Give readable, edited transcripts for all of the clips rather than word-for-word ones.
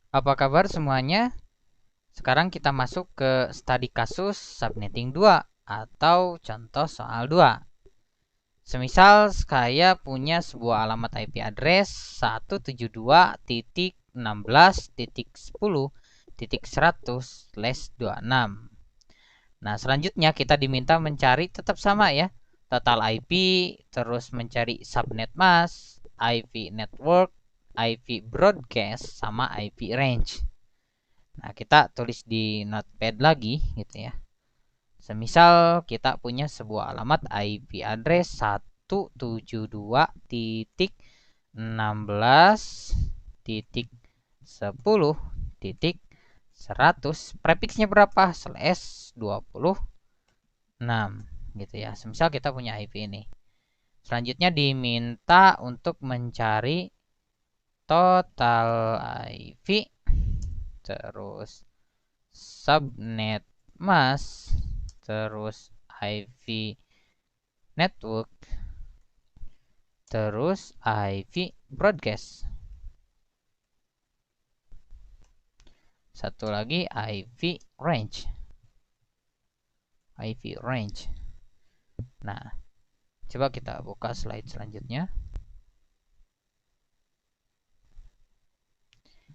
Apa kabar semuanya? Sekarang kita masuk ke studi kasus subnetting 2 atau contoh soal 2. Semisal saya punya sebuah alamat IP address 172.16.10.100/26. Nah, selanjutnya kita diminta mencari tetap sama ya. Total IP, terus mencari subnet mask, IP network, IP broadcast, sama IP range. Nah, kita tulis di notepad lagi gitu ya. Semisal kita punya sebuah alamat IP address 172.16.10.100, prefixnya berapa? /26 gitu ya. Semisal kita punya IP ini. Selanjutnya diminta untuk mencari total IP, terus subnet mask, terus IP network, terus IP broadcast. Satu lagi IP range. IP range. Nah, coba kita buka slide selanjutnya.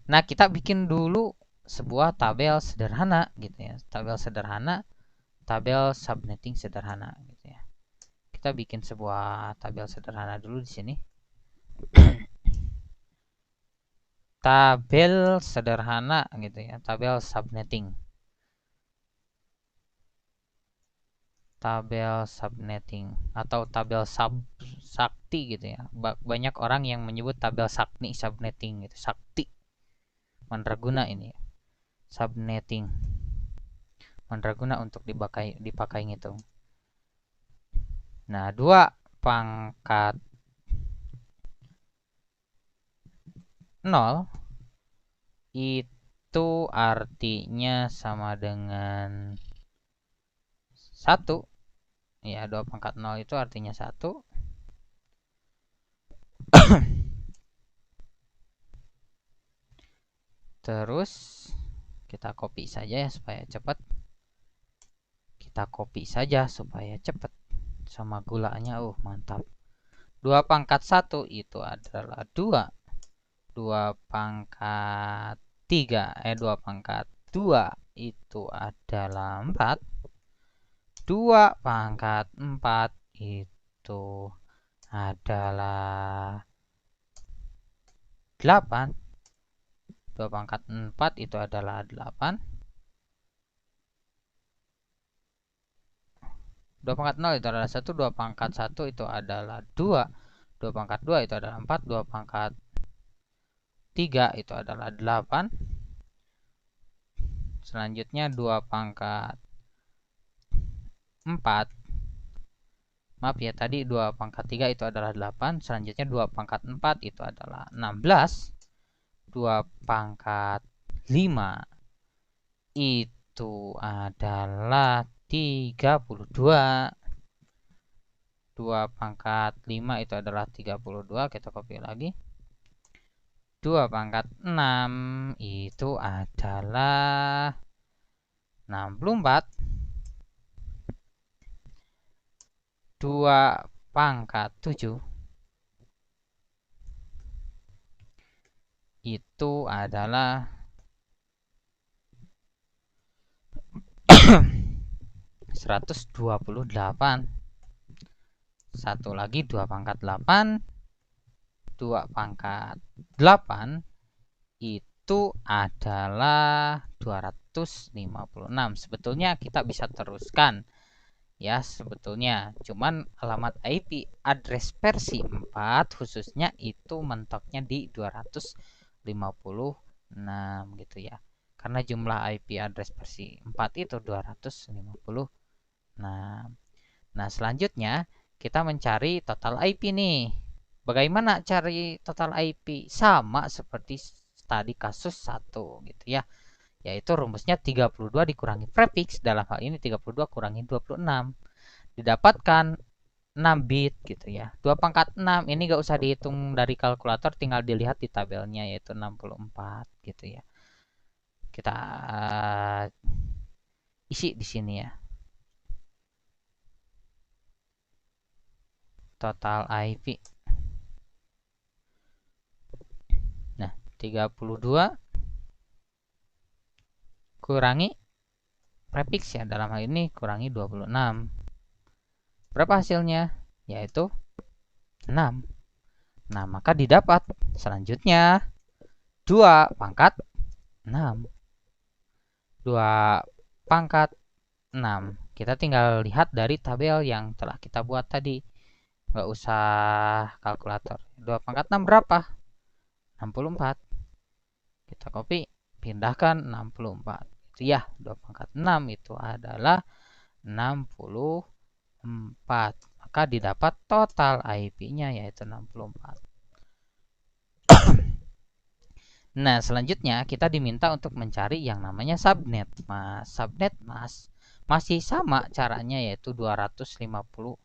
Nah, kita bikin dulu sebuah tabel sederhana gitu ya. Tabel sederhana, tabel subnetting sederhana gitu ya. Kita bikin sebuah tabel sederhana dulu di sini. Tabel sederhana gitu ya, tabel subnetting. Tabel subnetting atau tabel sakti gitu ya. Banyak orang yang menyebut tabel sakti subnetting gitu. Sakti mandraguna ini ya. Subnetting mandraguna untuk dipakai ngitung. Nah, 2/0 itu artinya sama dengan 1 ya. 2/0 itu artinya 1. Terus kita copy saja ya supaya cepat. Kita copy saja supaya cepat. Sama gulanya mantap. 2/1 itu adalah 2. 2/3 itu adalah 4. 2/4 itu adalah 8. 2/4 itu adalah 8. 2/0 itu adalah 1. 2/1 itu /2. 2/2 itu adalah 4. 2/3 itu adalah 8. Selanjutnya 2/4. Maaf ya, tadi 2/3 itu adalah 8. Selanjutnya 2/4 itu adalah 16. 2/5 itu adalah 32. 2/5 itu adalah 32. Kita copy lagi. 2/6 itu adalah 64. 2/7 itu adalah 128. Satu lagi 2/8. 2/8 itu adalah 256. Sebetulnya kita bisa teruskan ya, sebetulnya cuman alamat IP address versi 4 khususnya itu mentoknya di 256 gitu ya, karena jumlah IP address versi 4 itu 256. Nah, selanjutnya kita mencari total IP nih. Bagaimana cari total IP? Sama seperti tadi kasus 1 gitu ya. Yaitu rumusnya 32 dikurangi prefix. Dalam hal ini 32 kurangi 26. Didapatkan 6 bit gitu ya. 2/6 ini gak usah dihitung dari kalkulator, tinggal dilihat di tabelnya yaitu 64 gitu ya. Kita isi di sini ya. Total IP. Nah, 32 kurangi prefix ya, dalam hal ini kurangi 26. Berapa hasilnya? Yaitu 6. Nah, maka didapat selanjutnya 2 pangkat 6. 2 pangkat 6. Kita tinggal lihat dari tabel yang telah kita buat tadi. Nggak usah kalkulator. 2 pangkat 6 berapa? 64. Kita copy, pindahkan 64. Itu ya, 2 pangkat 6 itu adalah 64. Maka didapat total IP-nya yaitu 64. Nah, selanjutnya kita diminta untuk mencari yang namanya subnet. Mas, subnet Mas masih sama caranya yaitu 256.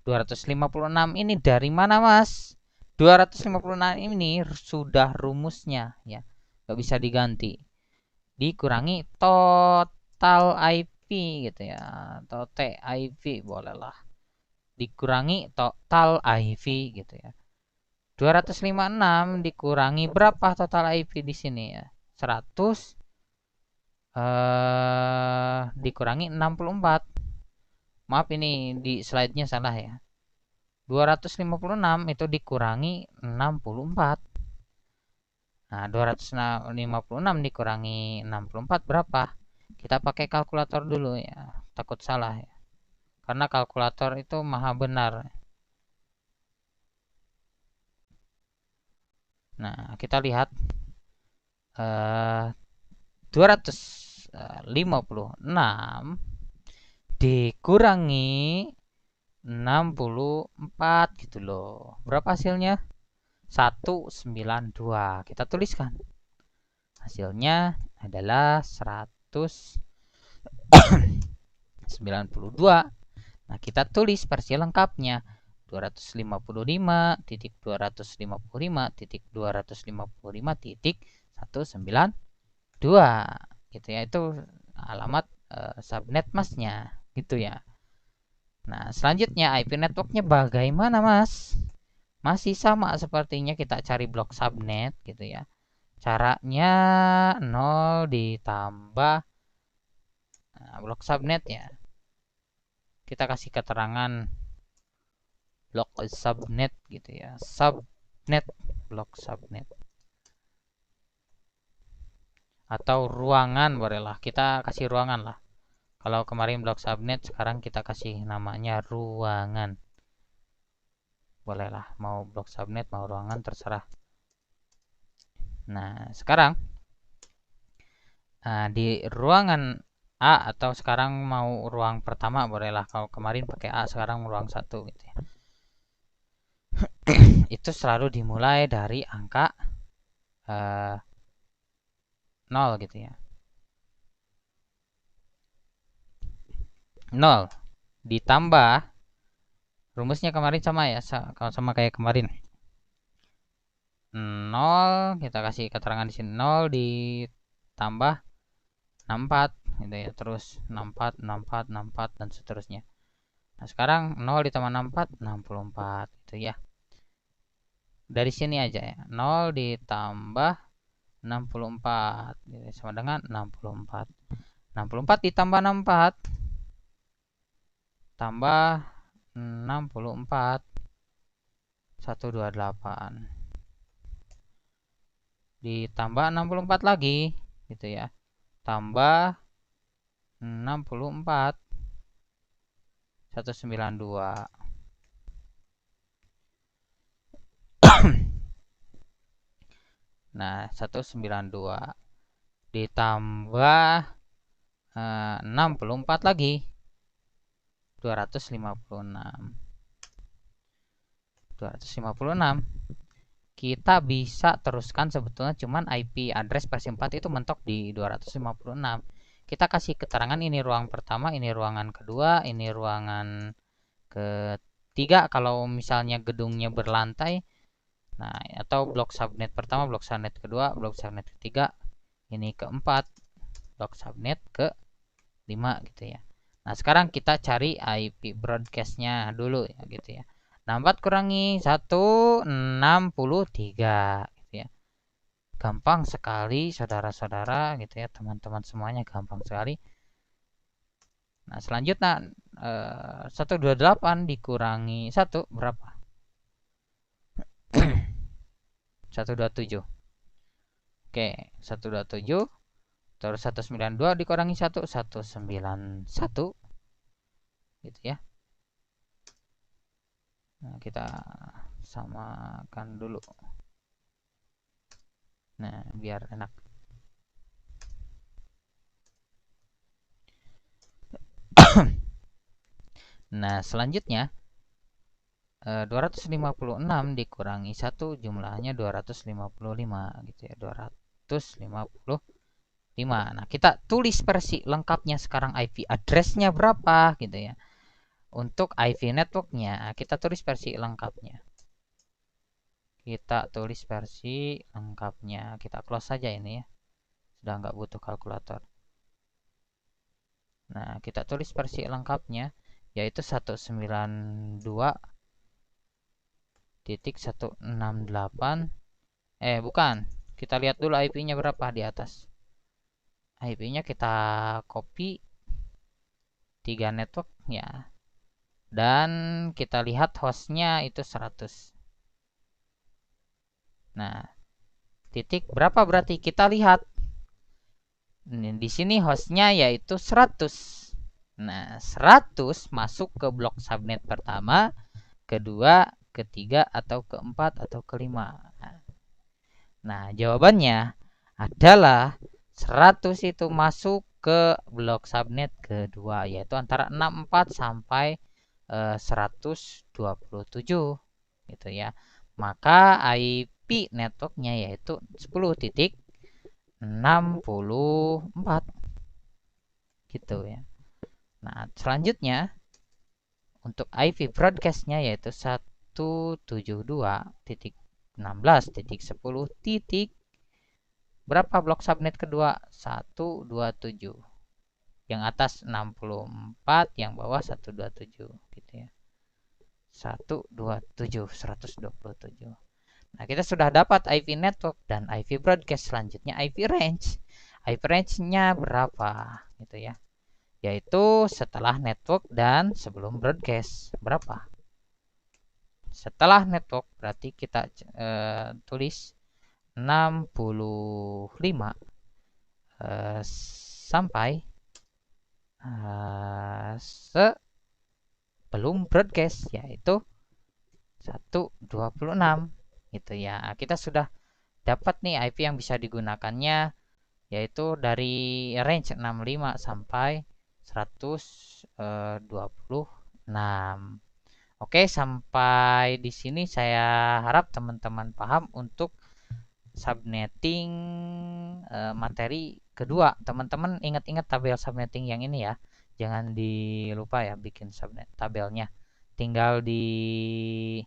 256 ini dari mana, Mas? 256 ini sudah rumusnya ya. Nggak bisa diganti. Dikurangi total IP gitu ya. Total IP bolehlah. Dikurangi total IP gitu ya. 256 dikurangi berapa total IP di sini ya? 100 dikurangi 64. Maaf ini di slide-nya salah ya. 256 itu dikurangi 64. Nah, 256 dikurangi 64 berapa? Kita pakai kalkulator dulu ya. Takut salah ya. Karena kalkulator itu maha benar. Nah, kita lihat 256 dikurangi 64 gitu loh. Berapa hasilnya? 192. Kita tuliskan. Hasilnya adalah 192. Nah, kita tulis versi lengkapnya. 255.255.255.192 gitu ya. Itu alamat subnet Masnya gitu ya. Nah, selanjutnya IP networknya bagaimana, Mas? Masih sama sepertinya, kita cari blok subnet gitu ya. Caranya 0 ditambah blok subnet ya. Kita kasih keterangan blok subnet gitu ya. Subnet, blok subnet. Atau ruangan bolehlah. Kita kasih ruangan lah. Kalau kemarin blok subnet, sekarang kita kasih namanya ruangan. Bolehlah, mau blok subnet mau ruangan terserah. Nah, sekarang di ruangan A atau sekarang mau ruang pertama bolehlah. Kalau kemarin pakai A, sekarang ruang 1 gitu ya. Itu selalu dimulai dari angka 0 gitu ya. 0 ditambah rumusnya kemarin sama ya, sama kayak kemarin. 0 kita kasih keterangan di sini, 0 ditambah 64 gitu ya, terus 64 64 64 dan seterusnya. Nah, sekarang 0 ditambah 64 64 gitu ya. Dari sini aja ya. 0 ditambah 64 gitu, sama dengan 64. 64 ditambah 64 tambah 64 128 ditambah 64 lagi gitu ya, tambah 64 192. Nah, 192 ditambah 64 lagi 256. Kita bisa teruskan sebetulnya, cuman IP address versi 4 itu mentok di 256. Kita kasih keterangan ini ruang pertama, ini ruangan kedua, ini ruangan ketiga kalau misalnya gedungnya berlantai. Nah, atau blok subnet pertama, blok subnet kedua, blok subnet ketiga. ini ke 4, blok subnet ke 5 gitu ya. Nah, sekarang kita cari IP broadcast-nya dulu ya gitu ya. 64 kurangi 1, 63 gitu ya. Gampang sekali saudara-saudara gitu ya, teman-teman semuanya gampang sekali. Nah, selanjutnya 128 dikurangi 1 berapa? 127. Oke, 127. Terus 192 dikurangi 1, 191. Gitu ya. Nah, kita samakan dulu. Nah, biar enak. Nah, selanjutnya 256 dikurangi 1 jumlahnya 255 gitu ya. 255. Nah, kita tulis versi lengkapnya sekarang IP address-nya berapa gitu ya. Untuk IP network-nya kita tulis versi lengkapnya. Kita tulis versi lengkapnya. Kita close saja ini ya. Sudah nggak butuh kalkulator. Nah, kita tulis versi lengkapnya yaitu 192.168. Bukan. Kita lihat dulu IP-nya berapa di atas. IP-nya kita copy 3 network ya. Dan kita lihat hostnya itu 100. Nah, titik berapa berarti kita lihat. Di sini hostnya yaitu 100. Nah, 100 masuk ke blok subnet pertama, kedua, ketiga, atau keempat, atau kelima. Nah, jawabannya adalah 100 itu masuk ke blok subnet kedua, yaitu antara 64 sampai 127 gitu ya. Maka IP networknya yaitu 10.64 gitu ya. Nah, selanjutnya untuk IP broadcastnya yaitu 172.16.10. Berapa blok subnet kedua? 127. Yang atas 64, yang bawah 127 gitu ya. 127. Nah, kita sudah dapat IP network dan IP broadcast. Selanjutnya IP range. IP range-nya berapa gitu ya. Yaitu setelah network dan sebelum broadcast. Berapa? Setelah network berarti kita tulis 65 sampai sebelum broadcast yaitu 126 gitu ya. Kita sudah dapat nih IP yang bisa digunakannya yaitu dari range 65 sampai 126. Oke, sampai di sini saya harap teman-teman paham untuk subnetting materi kedua. Teman-teman ingat-ingat tabel subnetting yang ini ya. Jangan dilupa ya bikin subnet tabelnya. Tinggal di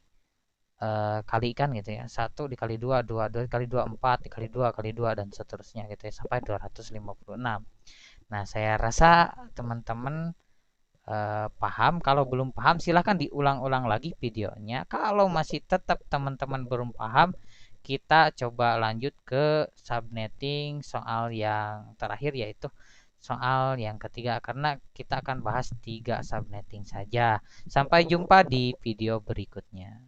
kalikan gitu ya. 1 dikali 2, 2 dikali 2, 4 dikali 2 kali 2 dan seterusnya gitu ya sampai 256. Nah, saya rasa teman-teman paham. Kalau belum paham silahkan diulang-ulang lagi videonya. Kalau masih tetap teman-teman belum paham, kita coba lanjut ke subnetting soal yang terakhir yaitu soal yang ketiga karena kita akan bahas 3 subnetting saja. Sampai jumpa di video berikutnya.